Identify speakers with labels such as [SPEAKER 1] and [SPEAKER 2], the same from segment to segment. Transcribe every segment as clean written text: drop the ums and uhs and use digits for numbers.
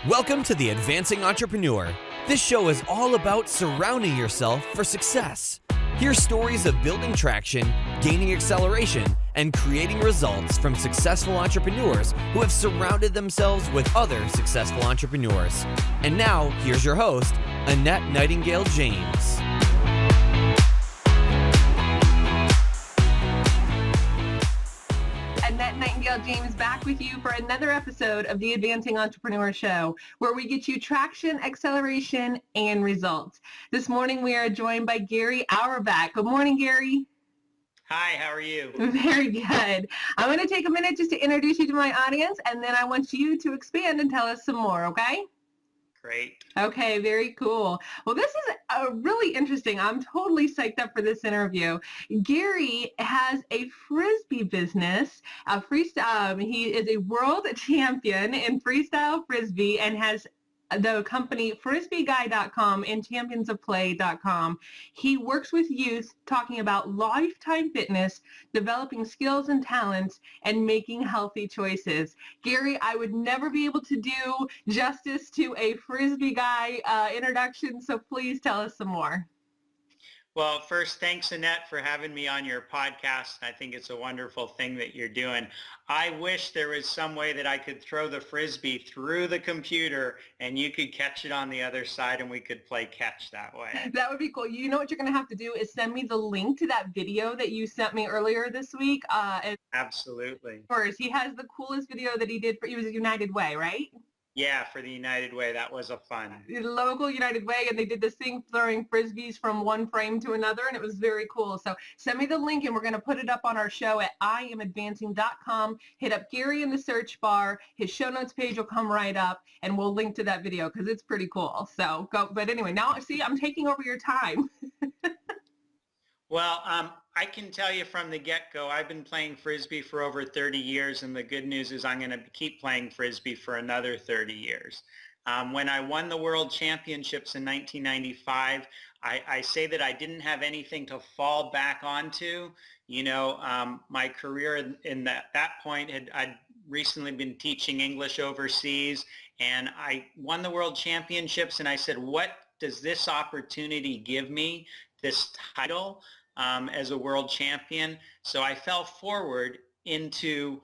[SPEAKER 1] Welcome to the Advancing Entrepreneur. This show is all about surrounding yourself for success. Hear stories of building traction, gaining acceleration, and creating results from successful entrepreneurs who have surrounded themselves with other successful entrepreneurs. And now, here's your host, Annette Nightingale-James.
[SPEAKER 2] Annette Nightingale-James back with you for another episode of the Advancing Entrepreneur Show, where we get you traction, acceleration, and results. This morning we are joined by Gary Auerbach. Good morning, Gary.
[SPEAKER 3] Hi, how are you?
[SPEAKER 2] Very good. I'm going to take a minute just to introduce you to my audience, and then I want you to expand and tell us some more, okay?
[SPEAKER 3] Great.
[SPEAKER 2] Okay, very cool. Well, this is really interesting. I'm totally psyched up for this interview. Gary has a frisbee business, a freestyle. He is a world champion in freestyle frisbee and has the company frisbeeguy.com and championsofplay.com. He works with youth talking about lifetime fitness, developing skills and talents, and making healthy choices. Gary, I would never be able to do justice to a frisbee guy introduction, so please tell us some more.
[SPEAKER 3] Well, first, thanks, Annette, for having me on your podcast. I think it's a wonderful thing that you're doing. I wish there was some way that I could throw the frisbee through the computer and you could catch it on the other side and we could play catch that way.
[SPEAKER 2] That would be cool. You know what you're going to have to do is send me the link to that video that you sent me earlier this week.
[SPEAKER 3] Absolutely.
[SPEAKER 2] First, he has the coolest video that he did for, he was United Way, right?
[SPEAKER 3] Yeah, for the United Way, that was a fun.
[SPEAKER 2] The local United Way, and they did this thing throwing frisbees from one frame to another, and it was very cool. So send me the link, and we're going to put it up on our show at iamadvancing.com. Hit up Gary in the search bar. His show notes page will come right up, and we'll link to that video because it's pretty cool. So go. But anyway, now see, I'm taking over your time.
[SPEAKER 3] Well, I can tell you from the get-go, I've been playing Frisbee for over 30 years, and the good news is I'm going to keep playing Frisbee for another 30 years. When I won the World Championships in 1995, I say that I didn't have anything to fall back onto. You know, my career in that point I'd recently been teaching English overseas, and I won the World Championships, and I said, what does this opportunity give me, this title? As a world champion. So I fell forward into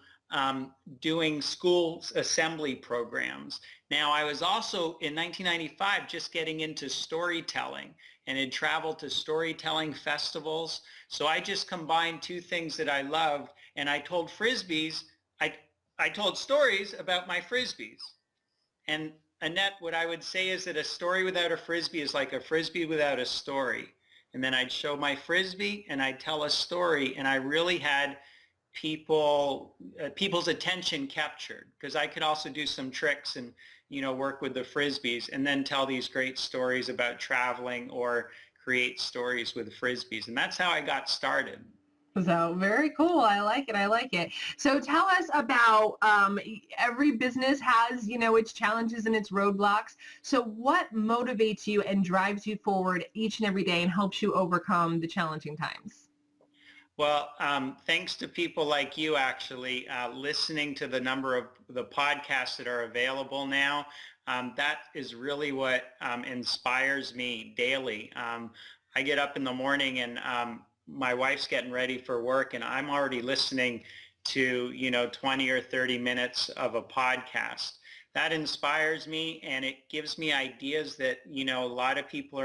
[SPEAKER 3] doing school assembly programs. Now I was also in 1995 just getting into storytelling and had traveled to storytelling festivals. So I just combined two things that I loved, and I told frisbees, I told stories about my frisbees. And Annette, what I would say is that a story without a frisbee is like a frisbee without a story. And then I'd show my frisbee and I'd tell a story, and I really had people's attention captured, because I could also do some tricks and, you know, work with the frisbees and then tell these great stories about traveling or create stories with frisbees. And that's how I got started.
[SPEAKER 2] So very cool. I like it. I like it. So tell us about every business has, you know, its challenges and its roadblocks. So what motivates you and drives you forward each and every day and helps you overcome the challenging times?
[SPEAKER 3] Well, thanks to people like you, actually, listening to the number of the podcasts that are available now, that is really what inspires me daily. I get up in the morning and my wife's getting ready for work, and I'm already listening to, you know, 20 or 30 minutes of a podcast. That inspires me, and it gives me ideas that, you know, a lot of people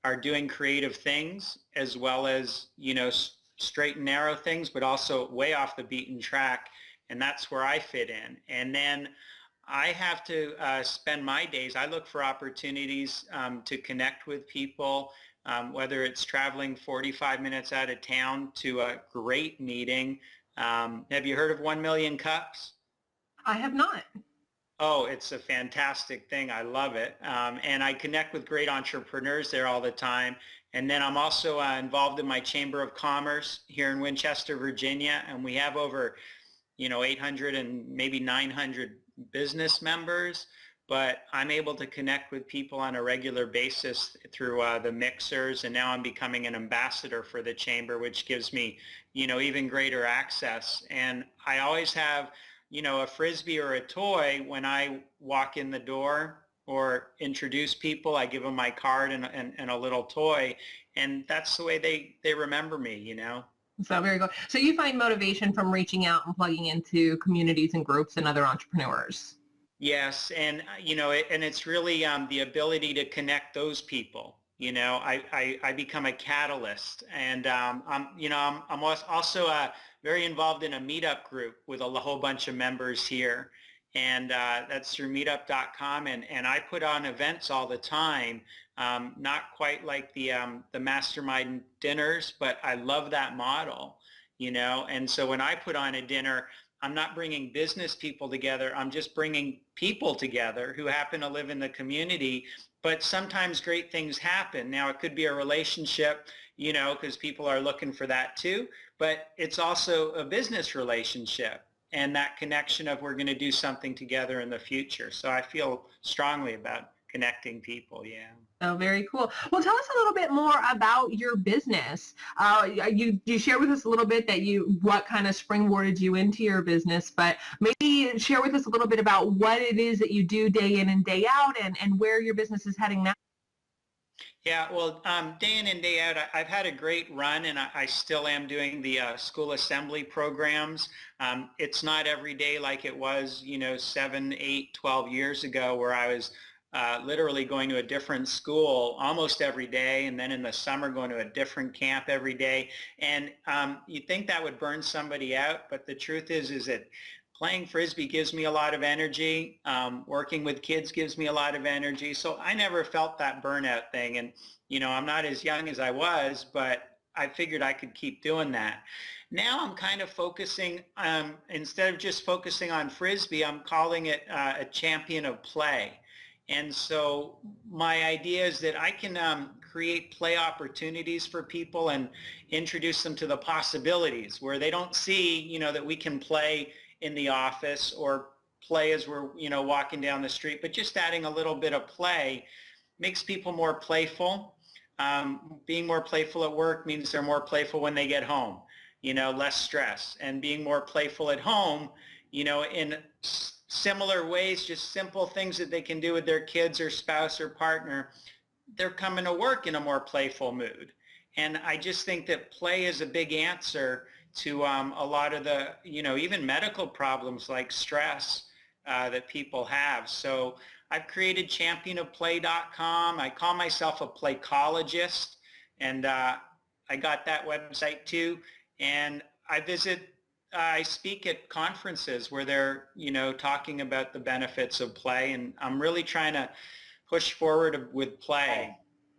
[SPEAKER 3] are doing creative things, as well as, you know, straight and narrow things, but also way off the beaten track. And that's where I fit in. And then I have to spend my days, I look for opportunities to connect with people, whether it's traveling 45 minutes out of town to a great meeting. Have you heard of 1 Million Cups?
[SPEAKER 2] I have not.
[SPEAKER 3] Oh, it's a fantastic thing. I love it. And I connect with great entrepreneurs there all the time. And then I'm also involved in my Chamber of Commerce here in Winchester, Virginia. And we have over, you know, 800 and maybe 900 business members. But I'm able to connect with people on a regular basis through the mixers, and now I'm becoming an ambassador for the chamber, which gives me, you know, even greater access. And I always have a frisbee or a toy when I walk in the door or introduce people. I give them my card and a little toy, and that's the way they remember me.
[SPEAKER 2] So very good. So you find motivation from reaching out and plugging into communities and groups and other entrepreneurs.
[SPEAKER 3] Yes, and and it's really the ability to connect those people. I become a catalyst, and I'm also very involved in a meetup group with a whole bunch of members here, and that's through meetup.com, and I put on events all the time. Not quite like the mastermind dinners, but I love that model. And so when I put on a dinner, I'm not bringing business people together. I'm just bringing people together who happen to live in the community. But sometimes great things happen. Now, it could be a relationship, because people are looking for that too. But it's also a business relationship and that connection of we're going to do something together in the future. So I feel strongly about connecting people. Yeah.
[SPEAKER 2] Oh, very cool. Well, tell us a little bit more about your business. You share with us a little bit what kind of springboarded you into your business, but maybe share with us a little bit about what it is that you do day in and day out, and where your business is heading now.
[SPEAKER 3] Yeah, well, day in and day out, I've had a great run, and I still am doing the school assembly programs. It's not every day like it was, 7, 8, 12 years ago, where I was literally going to a different school almost every day, and then in the summer going to a different camp every day. And you'd think that would burn somebody out, but the truth is that playing frisbee gives me a lot of energy. Working with kids gives me a lot of energy. So I never felt that burnout thing. And, I'm not as young as I was, but I figured I could keep doing that. Now I'm kind of focusing, instead of just focusing on frisbee, I'm calling it a champion of play. And so my idea is that I can create play opportunities for people and introduce them to the possibilities where they don't see, that we can play in the office or play as we're, walking down the street, but just adding a little bit of play makes people more playful. Being more playful at work means they're more playful when they get home, less stress. And being more playful at home, in similar ways, just simple things that they can do with their kids or spouse or partner, they're coming to work in a more playful mood. And I just think that play is a big answer to a lot of the, even medical problems like stress that people have. So I've created championofplay.com. I call myself a playcologist, and I got that website too. And I speak at conferences where they're, talking about the benefits of play, and I'm really trying to push forward with play.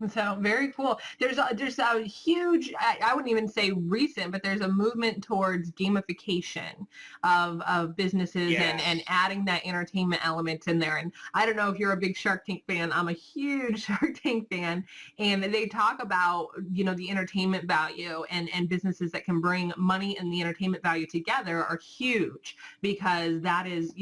[SPEAKER 2] So very cool. There's a huge, I wouldn't even say recent, but there's a movement towards gamification of businesses.
[SPEAKER 3] Yes.
[SPEAKER 2] and adding that entertainment element in there. And I don't know if you're a big Shark Tank fan. I'm a huge Shark Tank fan. And they talk about, the entertainment value, and businesses that can bring money and the entertainment value together are huge, because that is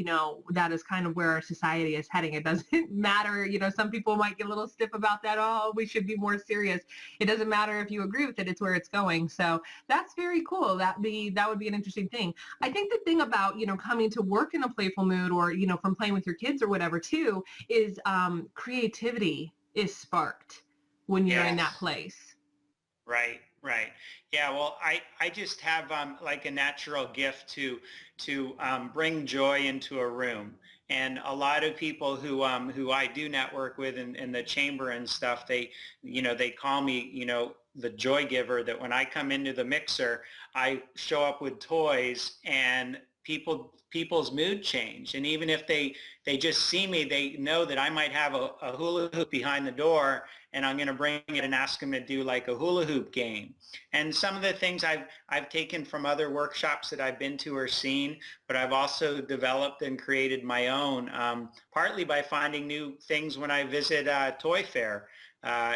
[SPEAKER 2] kind of where our society is heading. It doesn't matter, some people might get a little stiff about that. Oh, we should be more serious. It doesn't matter if you agree with it, it's where it's going. So that's very cool. That would be an interesting thing. I think the thing about, coming to work in a playful mood, or, from playing with your kids or whatever too, is creativity is sparked when you're in that place.
[SPEAKER 3] Right. Yeah, well, I just have like a natural gift to bring joy into a room. And a lot of people who I do network with in the chamber and stuff, they call me, the joy giver, that when I come into the mixer, I show up with toys, and people's mood change. And even if they just see me, they know that I might have a hula hoop behind the door, and I'm going to bring it and ask them to do like a hula hoop game. And some of the things I've taken from other workshops that I've been to or seen, but I've also developed and created my own, partly by finding new things when I visit Toy Fair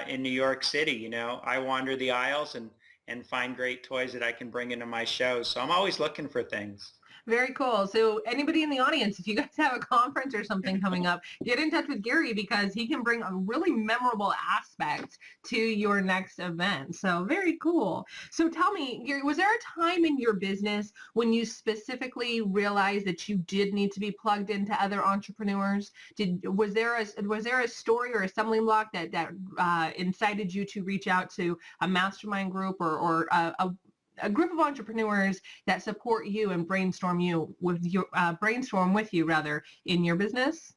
[SPEAKER 3] in New York City. I wander the aisles and find great toys that I can bring into my shows. So I'm always looking for things.
[SPEAKER 2] Very cool. So anybody in the audience, if you guys have a conference or something coming up, get in touch with Gary because he can bring a really memorable aspect to your next event. So very cool. So tell me, Gary, was there a time in your business when you specifically realized that you did need to be plugged into other entrepreneurs? Was there a story or a stumbling block that incited you to reach out to a mastermind group or a group of entrepreneurs that support you and brainstorm with you rather in your business?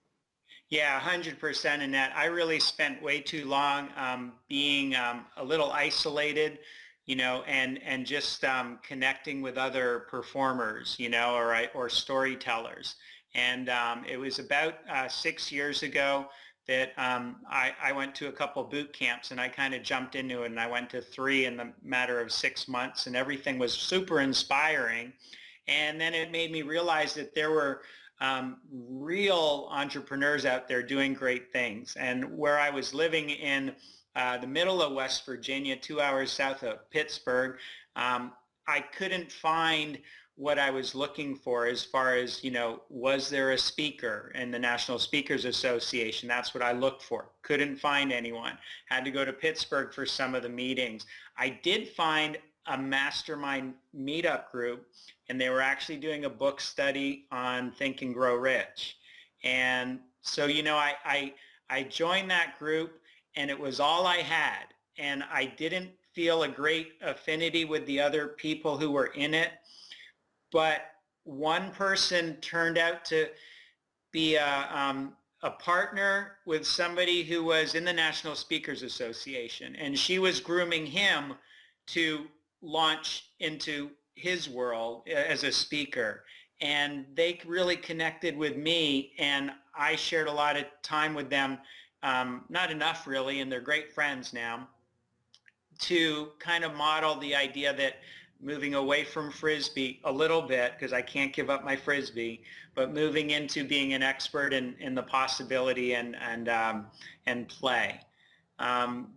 [SPEAKER 3] Yeah, 100%, Annette. I really spent way too long being a little isolated, and just connecting with other performers, or storytellers. And it was about 6 years ago that I went to a couple boot camps, and I kind of jumped into it, and I went to 3 in the matter of 6 months, and everything was super inspiring. And then it made me realize that there were real entrepreneurs out there doing great things. And where I was living in the middle of West Virginia, 2 hours south of Pittsburgh, I couldn't find what I was looking for as far as, was there a speaker in the National Speakers Association? That's what I looked for. Couldn't find anyone. Had to go to Pittsburgh for some of the meetings. I did find a mastermind meetup group, and they were actually doing a book study on Think and Grow Rich. And so, I joined that group, and it was all I had. And I didn't feel a great affinity with the other people who were in it. But one person turned out to be a partner with somebody who was in the National Speakers Association, and she was grooming him to launch into his world as a speaker. And they really connected with me, and I shared a lot of time with them, not enough really, and they're great friends now, to kind of model the idea that moving away from frisbee a little bit, because I can't give up my frisbee, but moving into being an expert in the possibility and play.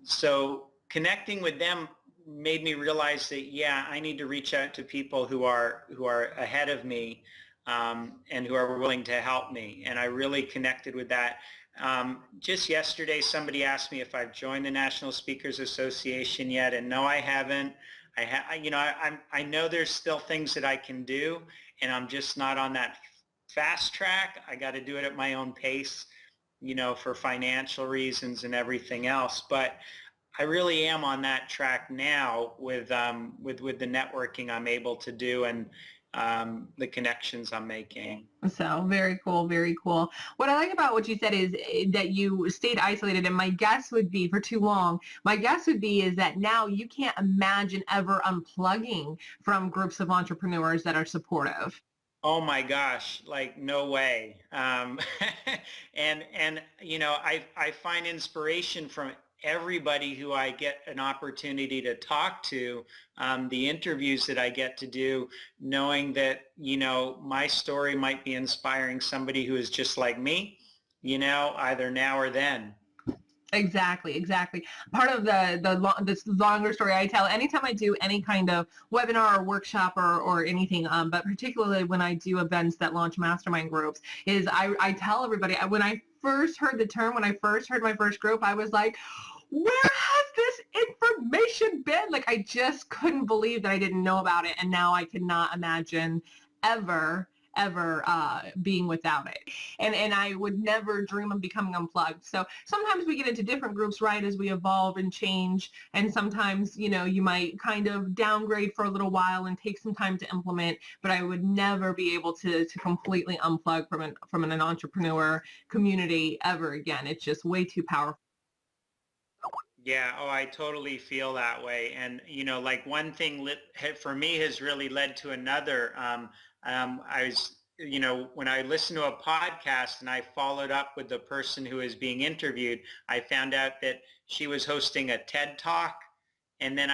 [SPEAKER 3] So connecting with them made me realize that, yeah, I need to reach out to people who are ahead of me and who are willing to help me. And I really connected with that. Just yesterday, somebody asked me if I've joined the National Speakers Association yet, and no, I haven't. I know there's still things that I can do, and I'm just not on that fast track. I got to do it at my own pace, for financial reasons and everything else. But I really am on that track now with the networking I'm able to do and the connections I'm making.
[SPEAKER 2] So very cool, very cool. What I like about what you said is that you stayed isolated, and my guess would be for too long. My guess would be is that now you can't imagine ever unplugging from groups of entrepreneurs that are supportive.
[SPEAKER 3] Oh my gosh, like no way. And I find inspiration from everybody who I get an opportunity to talk to, the interviews that I get to do, knowing that, my story might be inspiring somebody who is just like me, either now or then.
[SPEAKER 2] Exactly. Part of this longer story I tell anytime I do any kind of webinar or workshop or anything, but particularly when I do events that launch mastermind groups, is I tell everybody, when I first heard the term, when I first heard my first group, I was like, where has this information been? Like, I just couldn't believe that I didn't know about it. And now I cannot imagine ever being without it. And I would never dream of becoming unplugged. So sometimes we get into different groups, right, as we evolve and change. And sometimes, you might kind of downgrade for a little while and take some time to implement, but I would never be able to completely unplug from an entrepreneur community ever again. It's just way too powerful.
[SPEAKER 3] Yeah, I totally feel that way. And, like one thing for me has really led to another. I was, when I listened to a podcast and I followed up with the person who was being interviewed, I found out that she was hosting a TED Talk. And then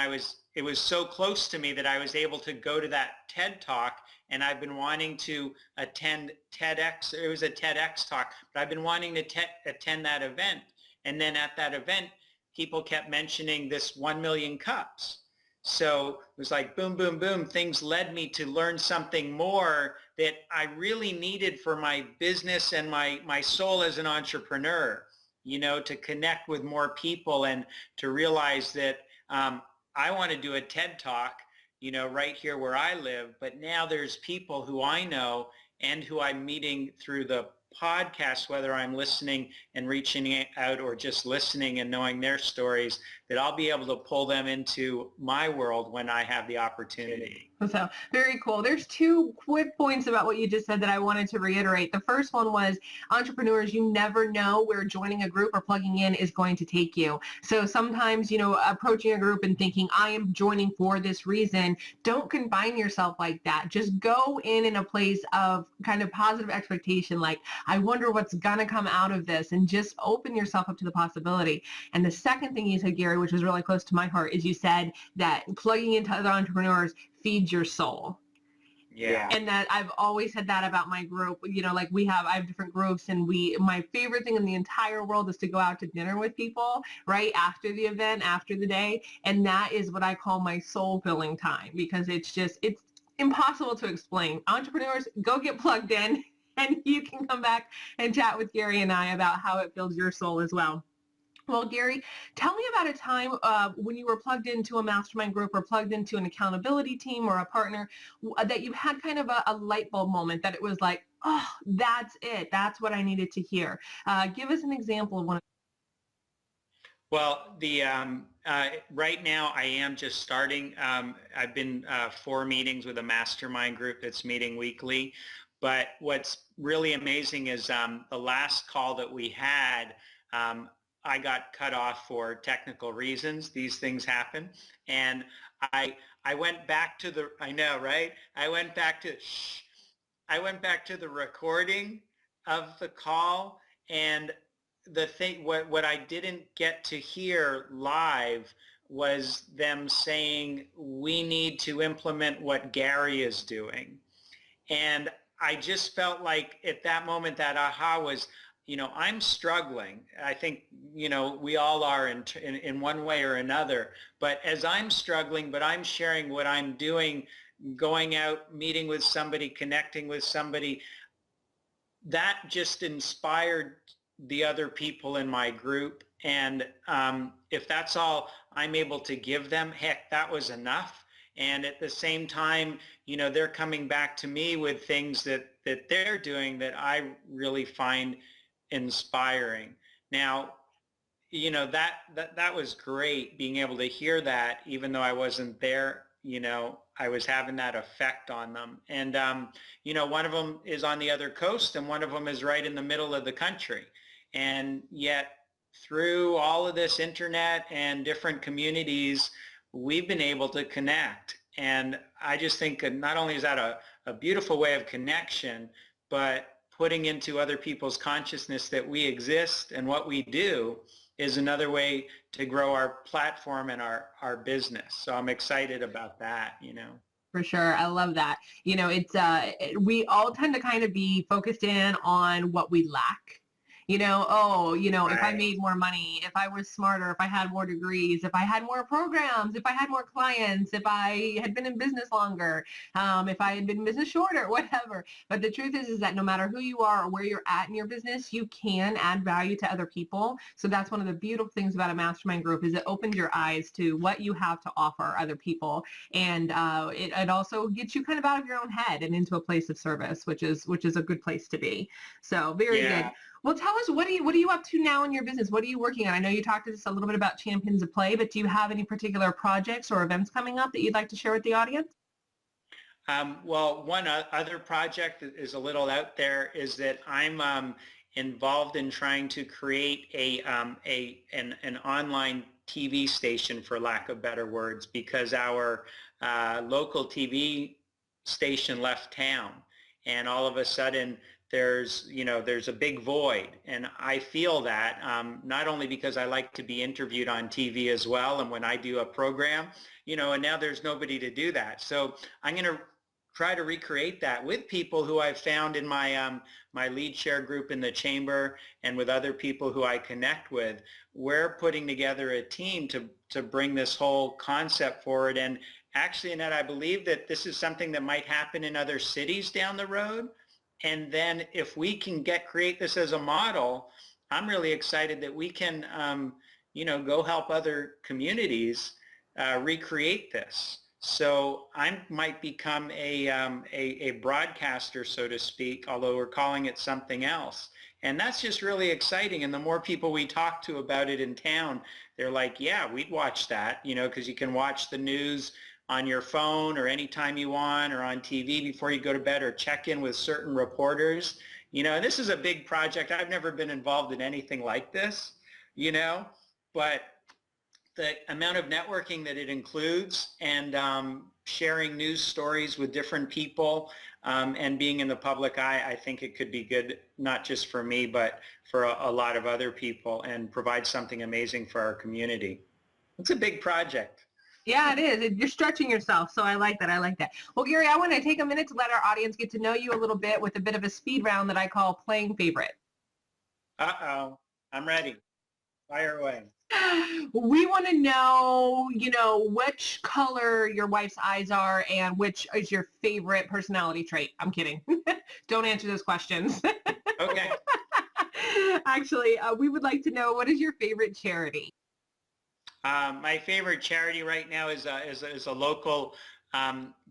[SPEAKER 3] it was so close to me that I was able to go to that TED Talk, and I've been wanting to attend TEDx. It was a TEDx talk, but I've been wanting to attend that event. And then at that event, people kept mentioning this 1 million cups. So it was like boom, boom, boom. Things led me to learn something more that I really needed for my business and my soul as an entrepreneur, to connect with more people and to realize that I want to do a TED Talk, right here where I live. But now there's people who I know and who I'm meeting through the podcast, whether I'm listening and reaching out or just listening and knowing their stories, that I'll be able to pull them into my world when I have the opportunity.
[SPEAKER 2] So very cool. There's two quick points about what you just said that I wanted to reiterate. The first one was entrepreneurs, you never know where joining a group or plugging in is going to take you. So sometimes, approaching a group and thinking I am joining for this reason, don't confine yourself like that. Just go in a place of kind of positive expectation. Like, I wonder what's going to come out of this, and just open yourself up to the possibility. And the second thing you said, Gary, which was really close to my heart, is you said that plugging into other entrepreneurs feeds your soul.
[SPEAKER 3] Yeah.
[SPEAKER 2] And that I've always said that about my group. Like I have different groups, and my favorite thing in the entire world is to go out to dinner with people right after the event, after the day. And that is what I call my soul filling time, because it's impossible to explain. Entrepreneurs, go get plugged in, and you can come back and chat with Gary and I about how it fills your soul as well. Well, Gary, tell me about a time when you were plugged into a mastermind group or plugged into an accountability team or a partner that you had kind of a light bulb moment, that it was like, oh, that's it. That's what I needed to hear. Give us an example of one.
[SPEAKER 3] Well, right now I am just starting. I've been 4 meetings with a mastermind group that's meeting weekly. But what's really amazing is the last call that we had, I got cut off for technical reasons. These things happen. And I went back to the, I know, right? I went back to the recording of the call, and the thing, what I didn't get to hear live was them saying, we need to implement what Gary is doing. And I just felt like at that moment, that aha was, I'm struggling. I think, we all are in one way or another. But as I'm struggling, but I'm sharing what I'm doing, going out, meeting with somebody, connecting with somebody, that just inspired the other people in my group. And if that's all I'm able to give them, heck, that was enough. And at the same time, they're coming back to me with things that they're doing that I really find inspiring. Now, that was great, being able to hear that, even though I wasn't there. I was having that effect on them. And, one of them is on the other coast, and one of them is right in the middle of the country. And yet, through all of this internet and different communities, we've been able to connect. And I just think not only is that a beautiful way of connection, but putting into other people's consciousness that we exist and what we do is another way to grow our platform and our business. So I'm excited about that,
[SPEAKER 2] For sure. I love that. It's we all tend to kind of be focused in on what we lack.
[SPEAKER 3] Right.
[SPEAKER 2] If I made more money, if I was smarter, if I had more degrees, if I had more programs, if I had more clients, if I had been in business longer, if I had been in business shorter, whatever. But the truth is that no matter who you are or where you're at in your business, you can add value to other people. So that's one of the beautiful things about a mastermind group, is it opens your eyes to what you have to offer other people. And it also gets you kind of out of your own head and into a place of service, which is a good place to be. So very good. Well, tell us, what are you up to now in your business? What are you working on? I know you talked to us a little bit about Champions of Play, but do you have any particular projects or events coming up that you'd like to share with the audience?
[SPEAKER 3] Well, one other project that is a little out there is that I'm involved in trying to create an online TV station, for lack of better words, because our local TV station left town, and all of a sudden there's a big void. And I feel that not only because I like to be interviewed on TV as well, and when I do a program, and now there's nobody to do that. So I'm going to try to recreate that with people who I've found in my my lead share group in the chamber and with other people who I connect with. We're putting together a team to bring this whole concept forward. And actually, Annette, I believe that this is something that might happen in other cities down the road. And then if we can create this as a model, I'm really excited that we can, go help other communities recreate this. So I might become a broadcaster, so to speak, although we're calling it something else. And that's just really exciting. And the more people we talk to about it in town, they're like, yeah, we'd watch that, because you can watch the news on your phone or anytime you want, or on TV before you go to bed, or check in with certain reporters. And this is a big project. I've never been involved in anything like this, but the amount of networking that it includes, and sharing news stories with different people, and being in the public eye, I think it could be good, not just for me, but for a lot of other people, and provide something amazing for our community. It's a big project.
[SPEAKER 2] Yeah, it is. You're stretching yourself, so I like that. I like that. Well, Gary, I want to take a minute to let our audience get to know you a little bit with a bit of a speed round that I call playing favorite.
[SPEAKER 3] Uh-oh. I'm ready. Fire away.
[SPEAKER 2] We want to know, which color your wife's eyes are and which is your favorite personality trait. I'm kidding. Don't answer those questions.
[SPEAKER 3] Okay.
[SPEAKER 2] Actually, we would like to know, what is your favorite charity?
[SPEAKER 3] My favorite charity right now is a local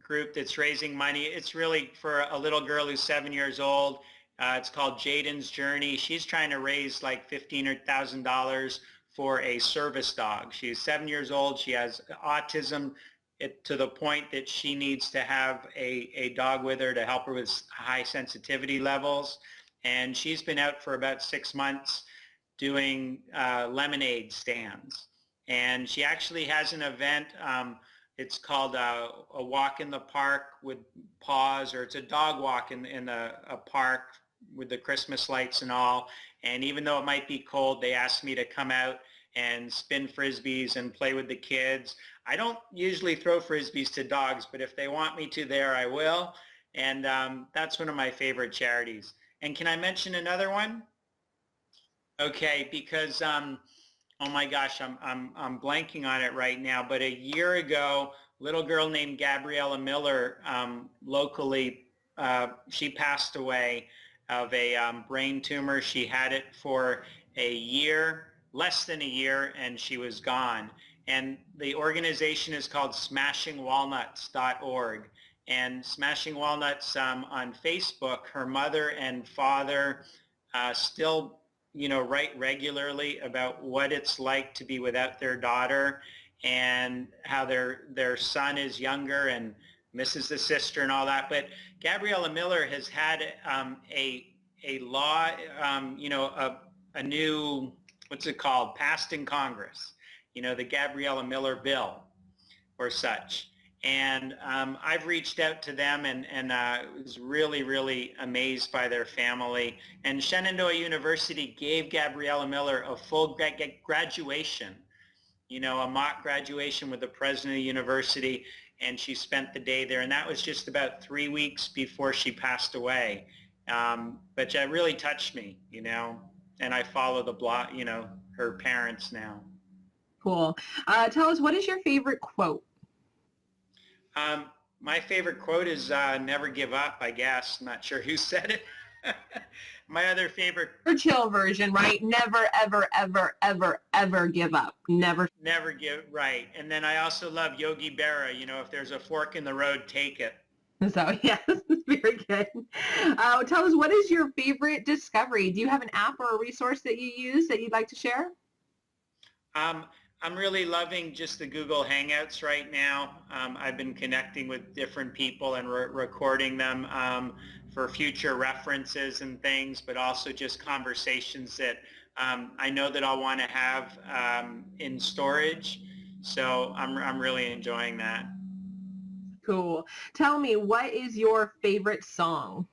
[SPEAKER 3] group that's raising money. It's really for a little girl who's 7 years old. It's called Jaden's Journey. She's trying to raise like $15,000 for a service dog. She's 7 years old. She has autism to the point that she needs to have a dog with her to help her with high sensitivity levels. And she's been out for about 6 months doing lemonade stands. And she actually has an event. It's called a walk in the park with paws, or it's a dog walk in a park with the Christmas lights and all. And even though it might be cold, they asked me to come out and spin frisbees and play with the kids. I don't usually throw frisbees to dogs, but if they want me to there, I will. And that's one of my favorite charities. And can I mention another one? Okay, because oh my gosh, I'm blanking on it right now. But a year ago, a little girl named Gabriella Miller, locally, she passed away of a brain tumor. She had it for a year, less than a year, and she was gone. And the organization is called smashingwalnuts.org. And Smashing Walnuts on Facebook, her mother and father still write regularly about what it's like to be without their daughter, and how their son is younger and misses the sister and all that. But Gabriella Miller has had a law, a new, what's it called, passed in Congress, the Gabriella Miller bill or such. And I've reached out to them and was really, really amazed by their family. And Shenandoah University gave Gabriella Miller a full graduation, a mock graduation with the president of the university, and she spent the day there. And that was just about 3 weeks before she passed away. But that really touched me, and I follow the blog, her parents now.
[SPEAKER 2] Cool. Tell us, what is your favorite quote?
[SPEAKER 3] My favorite quote is never give up, I guess. I'm not sure who said it. My other favorite...
[SPEAKER 2] Churchill version, right? Never, ever, ever, ever, ever give up. Never
[SPEAKER 3] give, right. And then I also love Yogi Berra, if there's a fork in the road, take it.
[SPEAKER 2] So, yes, very good. Tell us, what is your favorite discovery? Do you have an app or a resource that you use that you'd like to share?
[SPEAKER 3] I'm really loving just the Google Hangouts right now. I've been connecting with different people and recording them for future references and things, but also just conversations that I know that I'll want to have in storage. So I'm really enjoying that.
[SPEAKER 2] Cool. Tell me, what is your favorite song?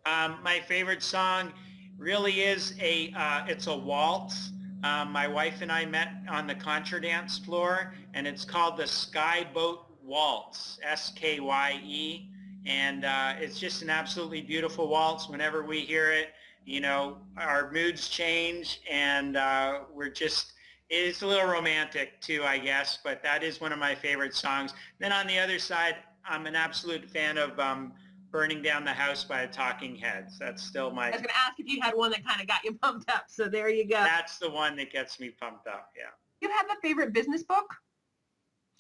[SPEAKER 3] My favorite song really is it's a waltz. My wife and I met on the contra dance floor, and it's called the Sky Boat Waltz, S-K-Y-E. And it's just an absolutely beautiful waltz. Whenever we hear it, our moods change, and it's a little romantic too, I guess, but that is one of my favorite songs. Then on the other side, I'm an absolute fan of Burning Down the House by the Talking Heads. That's still
[SPEAKER 2] I was going to ask if you had one that kind of got you pumped up, so there you go.
[SPEAKER 3] That's the one that gets me pumped up, yeah.
[SPEAKER 2] You have a favorite business book?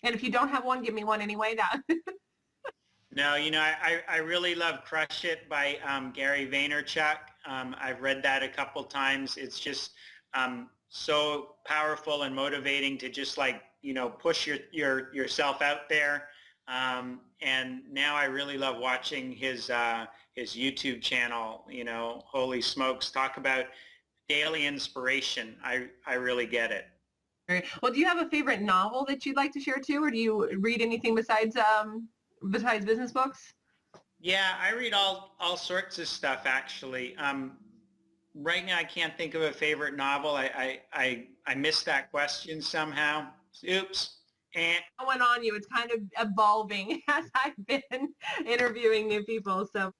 [SPEAKER 2] And if you don't have one, give me one anyway.
[SPEAKER 3] No, I really love Crush It by Gary Vaynerchuk. I've read that a couple times. It's just so powerful and motivating to just push yourself out there. And now I really love watching his YouTube channel. Holy smokes, talk about daily inspiration. I really get it.
[SPEAKER 2] Well, do you have a favorite novel that you'd like to share too, or do you read anything besides business books?
[SPEAKER 3] Yeah, I read all sorts of stuff actually. Right now I can't think of a favorite novel. I missed that question somehow. Oops.
[SPEAKER 2] I went on you. It's kind of evolving as I've been interviewing new people. So.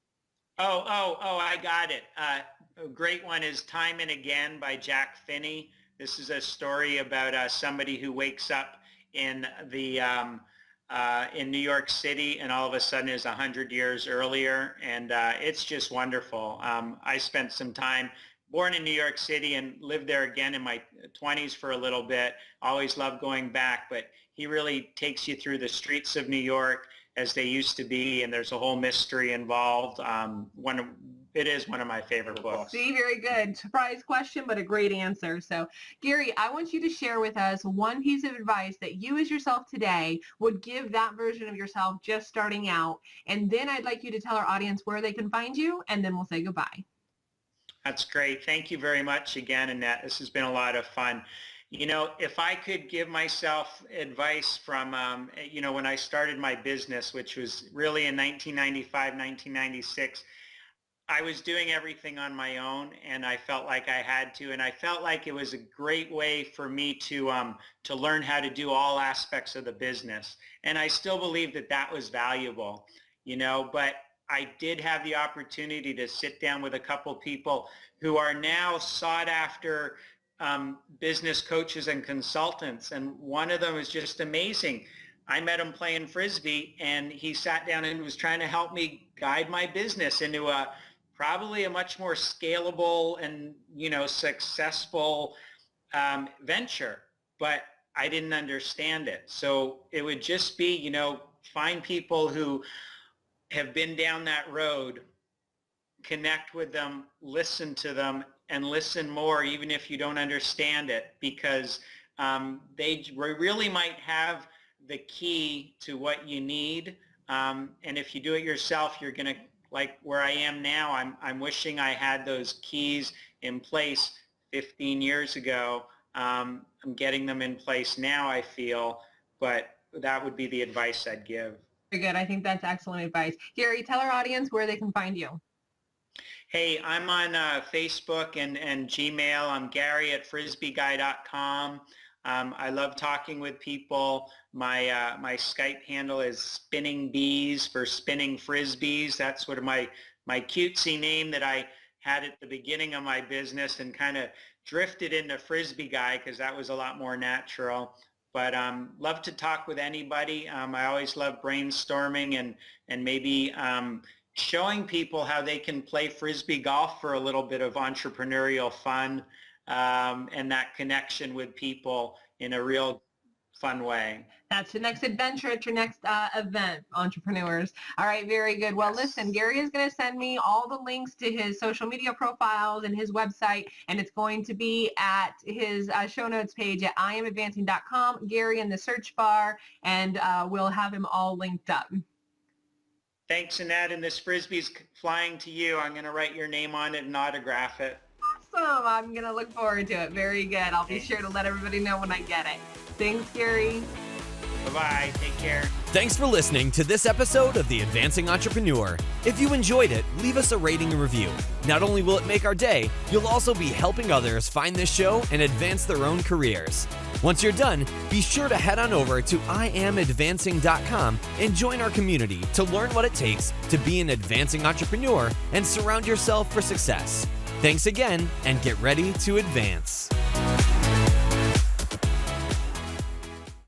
[SPEAKER 3] Oh, I got it. A great one is Time and Again by Jack Finney. This is a story about somebody who wakes up in New York City, and all of a sudden is 100 years earlier, and it's just wonderful. I spent some time, born in New York City, and lived there again in my 20s for a little bit. Always loved going back, but he really takes you through the streets of New York as they used to be, and there's a whole mystery involved. It is one of my favorite books.
[SPEAKER 2] See, very good. Surprise question, but a great answer. So, Gary, I want you to share with us one piece of advice that you as yourself today would give that version of yourself just starting out. And then I'd like you to tell our audience where they can find you, and then we'll say goodbye.
[SPEAKER 3] That's great. Thank you very much again, Annette. This has been a lot of fun. If I could give myself advice from, when I started my business, which was really in 1995, 1996, I was doing everything on my own, and I felt like I had to, and I felt like it was a great way for me to learn how to do all aspects of the business. And I still believe that was valuable, but I did have the opportunity to sit down with a couple people who are now sought after business coaches and consultants, and one of them was just amazing. I met him playing Frisbee, and he sat down and was trying to help me guide my business into probably a much more scalable and, successful venture, but I didn't understand it. So it would just be, find people who have been down that road, connect with them, listen to them, and listen more, even if you don't understand it, because they really might have the key to what you need. And if you do it yourself, you're going to, like where I am now, I'm wishing I had those keys in place 15 years ago. I'm getting them in place now, I feel, but that would be the advice I'd give.
[SPEAKER 2] Very good. I think that's excellent advice. Gary, tell our audience where they can find you.
[SPEAKER 3] Hey, I'm on Facebook and Gmail. I'm Gary@frisbeeguy.com. I love talking with people. My Skype handle is Spinning Bees for spinning frisbees. That's sort of my cutesy name that I had at the beginning of my business, and kind of drifted into Frisbee Guy because that was a lot more natural. But love to talk with anybody. I always love brainstorming and maybe showing people how they can play Frisbee golf for a little bit of entrepreneurial fun, and that connection with people in a real fun way.
[SPEAKER 2] That's your next adventure at your next event, entrepreneurs. All right, very good. Well, listen, Gary is going to send me all the links to his social media profiles and his website, and it's going to be at his show notes page at iamadvancing.com, Gary in the search bar, and we'll have him all linked up.
[SPEAKER 3] Thanks, Annette, and this Frisbee's flying to you. I'm going to write your name on it and autograph it.
[SPEAKER 2] Awesome. I'm going to look forward to it. Very good. I'll be sure to let everybody know when I get it. Thanks, Gary.
[SPEAKER 3] Bye-bye. Take care.
[SPEAKER 1] Thanks for listening to this episode of The Advancing Entrepreneur. If you enjoyed it, leave us a rating and review. Not only will it make our day, you'll also be helping others find this show and advance their own careers. Once you're done, be sure to head on over to iamadvancing.com and join our community to learn what it takes to be an advancing entrepreneur and surround yourself for success. Thanks again, and get ready to advance.